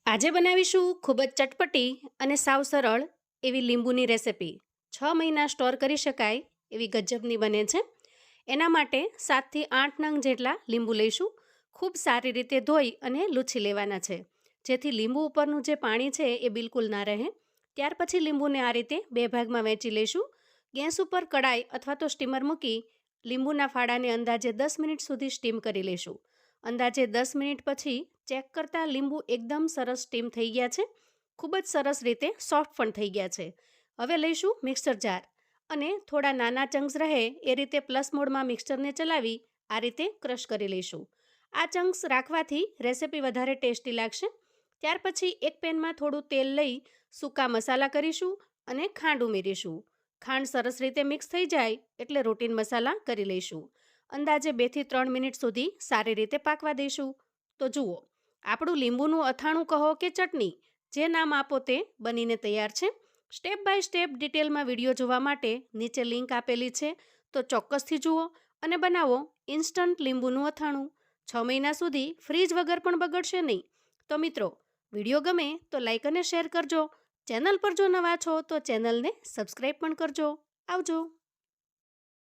આજે બનાવીશું ખૂબ જ ચટપટી અને સાવ સરળ એવી લીંબુની રેસિપી. 6 મહિના સ્ટોર કરી શકાય એવી ગજબની બને છે. એના માટે 7 થી 8 નંગ જેટલા લીંબુ લઈશું. ખૂબ સારી રીતે ધોઈ અને લૂછી લેવાના છે, જેથી લીંબુ ઉપરનું જે પાણી છે એ બિલકુલ ના રહે. ત્યાર પછી લીંબુને આ રીતે 2 ભાગમાં વહેંચી લઈશું. ગેસ ઉપર કડાઈ અથવા તો સ્ટીમર મૂકી લીંબુના ફાડાને અંદાજે 10 મિનિટ સુધી સ્ટીમ કરી લઈશું. અંદાજે 10 મિનિટ પછી ચેક કરતાં લીંબુ એકદમ સરસ સ્ટીમ થઈ ગયા છે. ખૂબ જ સરસ રીતે સોફ્ટ પણ થઈ ગયા છે. હવે લઈશું મિક્સર જાર અને થોડા નાના ચંક્સ રહે એ રીતે પ્લસ મોડમાં મિક્સરને ચલાવી આ રીતે ક્રશ કરી લઈશું. આ ચંક્સ રાખવાથી રેસિપી વધારે ટેસ્ટી લાગશે. ત્યાર પછી એક પેનમાં થોડું તેલ લઈ સૂકા મસાલા કરીશું અને ખાંડ ઉમેરીશું. ખાંડ સરસ રીતે મિક્સ થઈ જાય એટલે રૂટીન મસાલા કરી લઈશું. અંદાજે 2 થી 3 મિનિટ સુધી સારી રીતે પાકવા દઈશું. તો જુઓ, આપણું લીંબુનું અથાણું કહો કે ચટણી, જે નામ આપો તે બનીને તૈયાર છે. સ્ટેપ બાય સ્ટેપ ડિટેલમાં વિડીયો જોવા માટે નીચે લિંક આપેલી છે, તો ચોક્કસથી જુઓ અને બનાવો ઇન્સ્ટન્ટ લીંબુનું અથાણું. 6 મહિના સુધી ફ્રીજ વગર પણ બગડશે નહીં. તો મિત્રો, વિડીયો ગમે તો લાઈક અને શેર કરજો. ચેનલ પર જો નવા છો તો ચેનલને સબસ્ક્રાઈબ પણ કરજો. આવજો.